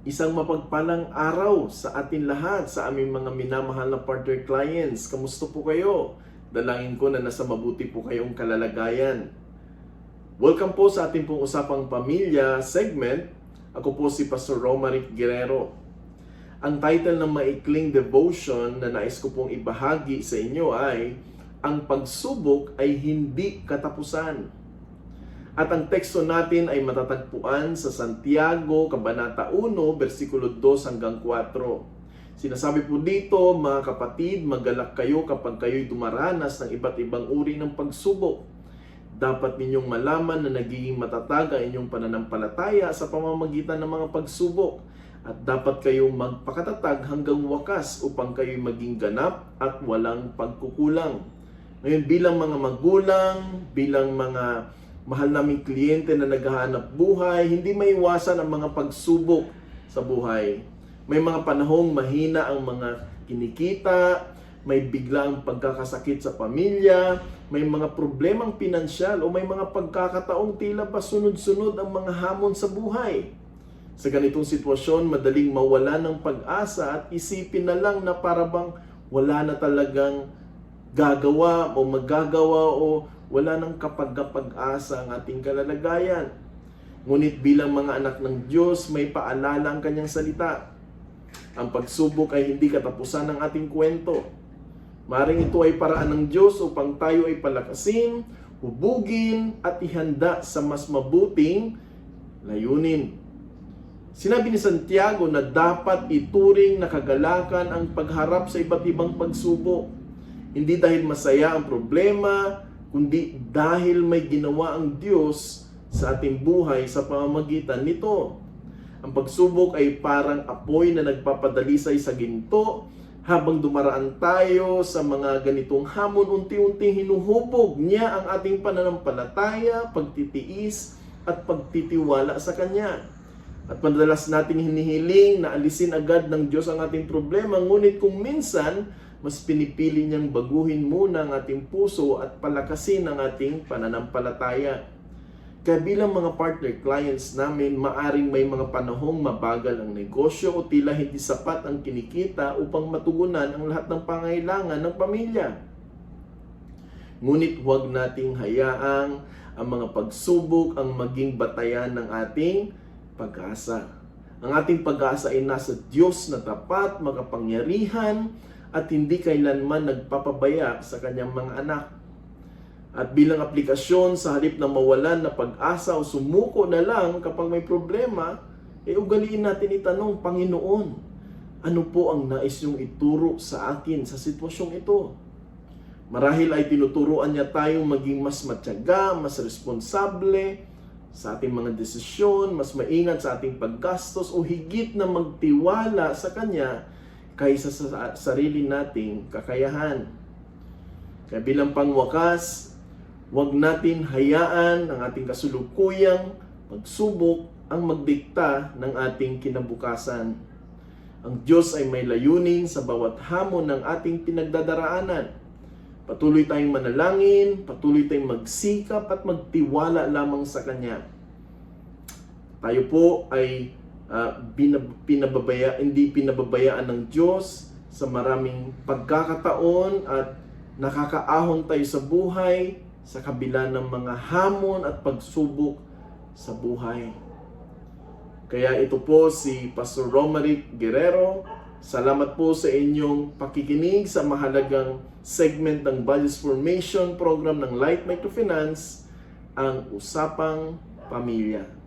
Isang mapagpalang araw sa atin lahat, sa aming mga minamahal na partner clients. Kamusta po kayo? Dalangin ko na nasa mabuti po kayong kalalagayan. Welcome po sa ating pong Usapang Pamilya segment. Ako po si Pastor Romaric Guerrero. Ang title ng maikling devotion na nais ko pong ibahagi sa inyo ay Ang pagsubok ay hindi katapusan. At ang teksto natin ay matatagpuan sa Santiago, Kabanata 1, versikulo 2 hanggang 4. Sinasabi po dito, mga kapatid, magalak kayo kapag kayo'y dumaranas ng iba't ibang uri ng pagsubok. Dapat ninyong malaman na nagiging matatag ang inyong pananampalataya sa pamamagitan ng mga pagsubok. At dapat kayong magpakatatag hanggang wakas upang kayo'y maging ganap at walang pagkukulang. Ngayon, bilang mga magulang, bilang mga mahal naming kliyente na naghahanap buhay, hindi maiwasan ang mga pagsubok sa buhay. May mga panahong mahina ang mga kinikita, may biglang pagkakasakit sa pamilya, may mga problemang pinansyal o may mga pagkakataong tila ba sunod-sunod ang mga hamon sa buhay. Sa ganitong sitwasyon, madaling mawala ng pag-asa at isipin na lang na parabang wala na talagang gagawa o magagawa o wala nang kapag-asa ang ating kalalagayan. Ngunit bilang mga anak ng Diyos, may paalala ang kanyang salita. Ang pagsubok ay hindi katapusan ng ating kwento. Maring ito ay paraan ng Diyos upang tayo ay palakasin, hubugin at ihanda sa mas mabuting layunin. Sinabi ni Santiago na dapat ituring na kagalakan ang pagharap sa iba't ibang pagsubok. Hindi dahil masaya ang problema, kundi dahil may ginawa ang Diyos sa ating buhay sa pamamagitan nito. Ang pagsubok ay parang apoy na nagpapadalisay sa ginto. Habang dumaraan tayo sa mga ganitong hamon, unti-unting hinuhubog niya ang ating pananampalataya, pagtitiis at pagtitiwala sa Kanya. At madalas nating hinihiling na alisin agad ng Diyos ang ating problema, ngunit kung minsan, mas pinipili niyang baguhin muna ang ating puso at palakasin ang ating pananampalataya. Kaya bilang mga partner clients namin, maaring may mga panahong mabagal ang negosyo o tila hindi sapat ang kinikita upang matugunan ang lahat ng pangailangan ng pamilya. Ngunit huwag nating hayaang ang mga pagsubok ang maging batayan ng ating pag-asa. Ang ating pag-asa ay nasa Diyos na tapat, makapangyarihan, at hindi kailanman nagpapabaya sa kanyang mga anak. At bilang aplikasyon, sa halip na mawalan na pag-asa o sumuko na lang kapag may problema, ugaliin natin itanong, Panginoon, ano po ang nais niyong ituro sa akin sa sitwasyong ito? Marahil ay tinuturuan niya tayong maging mas matyaga, mas responsable sa ating mga desisyon, mas maingat sa ating paggastos o higit na magtiwala sa Kanya kaysa sa sarili nating kakayahan. Kaya bilang pangwakas, huwag natin hayaan ang ating kasulukuyang pagsubok ang magdikta ng ating kinabukasan. Ang Diyos ay may layunin sa bawat hamon ng ating pinagdadaraanan. Patuloy tayong manalangin, patuloy tayong magsikap at magtiwala lamang sa Kanya. Tayo po ay hindi pinababayaan ng Diyos sa maraming pagkakataon at nakakaahon tayo sa buhay sa kabila ng mga hamon at pagsubok sa buhay. Kaya ito po si Pastor Romaric Guerrero. Salamat po sa inyong pakikinig sa mahalagang segment ng Values Formation Program ng Light Microfinance, ang Usapang Pamilya.